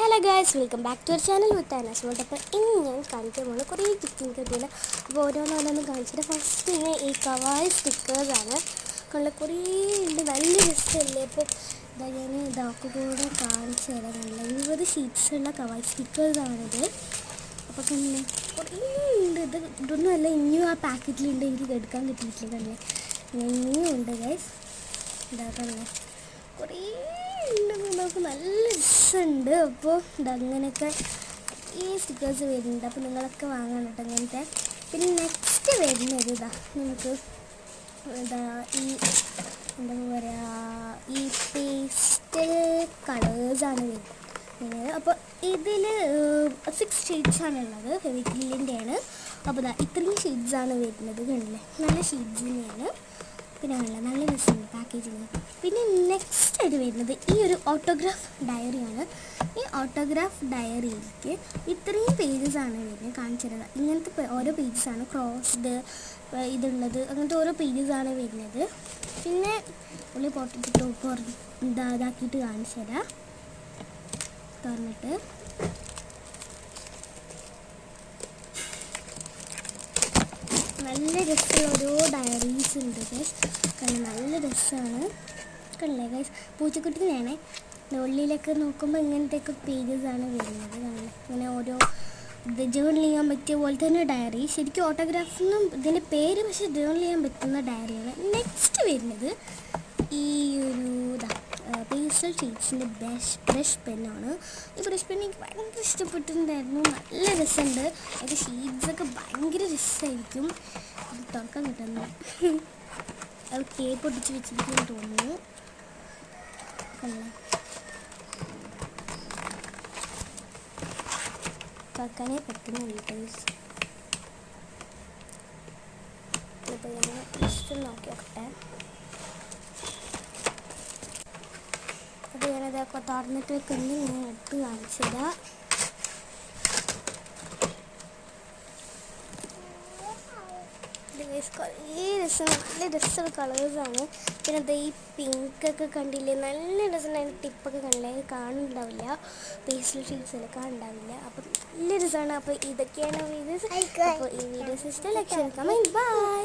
Hello guys, welcome back to our channel with Anas world. അപ്പോൾ ഇന്ന് ഞാൻ കാണിക്കാൻ പോകുന്നത് കുറേ ഗിഫ്റ്റിംഗ് കിട്ടിയില്ല. അപ്പോൾ ഓരോന്നോരോന്ന് കാണിച്ചിട്ട് ഫസ്റ്റ് ഇങ്ങനെ ഈ കവായി സ്റ്റിക്കേഴ്സാണ് കണ്ട. കുറേ ഉണ്ട്, നല്ല രസമല്ലേ. അപ്പോൾ ഇതാ ഞാൻ ഇതാക്കി കൂടെ കാണിച്ചു തരാം. നല്ല 20 ഷീറ്റ്സുള്ള കവായി സ്റ്റിക്കേഴ്സാണിത്. അപ്പോൾ കണ്ടേ കുറേ ഉണ്ട്. ഇതൊന്നും അല്ല, ഇനിയും ആ പാക്കറ്റിലുണ്ട്, എനിക്ക് എടുക്കാൻ കിട്ടിയിട്ടില്ല. കണ്ടേ ഇനിയും ഉണ്ട് ഗൈസ്. ഇതാ കണ്ടേ കുറേ നമുക്ക് നല്ല രസമുണ്ട്. അപ്പോൾ ഇതങ്ങനെയൊക്കെ ഈ സ്റ്റിക്കേഴ്സ് വരുന്നുണ്ട്. അപ്പോൾ നിങ്ങളൊക്കെ വാങ്ങണം കേട്ടോ അങ്ങനത്തെ. പിന്നെ നെക്സ്റ്റ് വരുന്നത് ഇതാ നമുക്ക് ഇതാ ഈ എന്താ പറയുക, ഈ പേസ്റ്റൽ കളേഴ്സാണ് വരുന്നത്. അപ്പോൾ ഇതിൽ 6 ഷെയ്ഡ്സാണുള്ളത്, ഫെവിക്രിലിൻ്റെയാണ്. അപ്പോൾ ഇതാ ഇത്രയും ഷെയ്ഡ്സാണ് വരുന്നത്. കണ്ടില്ലേ, നല്ല ഷെയ്ഡ്സ് തന്നെയാണ്. പിന്നെ നല്ല രസമുണ്ട് പാക്കേജിങ്. പിന്നെ നെക്സ്റ്റ് ആയിട്ട് വരുന്നത് ഈ ഒരു ഓട്ടോഗ്രാഫ് ഡയറിയാണ്. ഈ ഓട്ടോഗ്രാഫ് ഡയറിയിലേക്ക് ഇത്രയും പേജസാണ് വരുന്നത്. കാണിച്ചിരുന്നത് ഇങ്ങനത്തെ ഓരോ പേജസാണ്, ക്രോസ്ഡ് ഇതുള്ളത്, അങ്ങനത്തെ ഓരോ പേജസാണ് വരുന്നത്. പിന്നെ ഉള്ളി പൊട്ടിച്ചിട്ട് ഇതാക്കിയിട്ട് കാണിച്ചു തരാം. തുറന്നിട്ട് നല്ല രസമുള്ള ഓരോ ഡയറീസ് ഉണ്ട് ഗൈസ്. കാരണം നല്ല രസമാണ്. കണ്ടില്ലേ ഗൈസ്, പൂച്ചക്കുട്ടിനെയാണേ. ഉള്ളിലൊക്കെ നോക്കുമ്പോൾ ഇങ്ങനത്തെയൊക്കെ പേജസാണ് വരുന്നത്. കണ്ടില്ലേ, ഇങ്ങനെ ഓരോ ഇത് ജേർണൽ ചെയ്യാൻ പറ്റിയ പോലെ തന്നെ ഡയറി. ശരിക്കും ഓട്ടോഗ്രാഫിനും ഇതിൻ്റെ പേര്, പക്ഷേ ജേർണൽ ചെയ്യാൻ പറ്റുന്ന ഡയറിയാണ്. നെക്സ്റ്റ് വരുന്നത് ഈ ഒരു പേസ്റ്റൽ ഷീറ്റ്സിൻ്റെ ബ്രഷ് പെന്നാണ്. ഈ ബ്രഷ് പെൻ എനിക്ക് ഭയങ്കര ഇഷ്ടപ്പെട്ടിട്ടുണ്ടായിരുന്നു. നല്ല രസമുണ്ട്. അതിൻ്റെ ഷീറ്റ്സൊക്കെ ഭയങ്കര രസമായിരിക്കും. അത് തുറക്കാൻ കിട്ടുന്നു. അത് ടേപ്പ് ഒട്ടിച്ച് വെച്ചിരിക്കുമെന്ന് തോന്നുന്നു. തുറക്കാനേ പറ്റുന്നില്ല. ഇപ്പോൾ ഞാൻ ജസ്റ്റ് നോക്കി നോക്കട്ടെ. അപ്പോൾ ഞാനതൊക്കെ തുറന്നിട്ട് വെക്കുന്നു. ഞാൻ എടുത്ത് കാണിച്ചത് കുറേ രസം, നല്ല രസമുള്ള കളേഴ്സാണ്. പിന്നെ അത് ഈ പിങ്കൊക്കെ കണ്ടില്ലേ, നല്ല രസമുണ്ട്. അതിൻ്റെ ടിപ്പൊക്കെ കണ്ടില്ലേ, കാണുന്നുണ്ടാവില്ല, പേസ്റ്റൽ ഷീറ്റ്സിൽ കാണുന്നുണ്ടാവില്ല. അപ്പം നല്ല രസമാണ്. അപ്പോൾ ഇതൊക്കെയാണ് വീഡിയോസ്. അപ്പോൾ ഈ വീഡിയോസ് ഇഷ്ടം ലൈക്ക്, കമൻറ്റ്, ബൈ.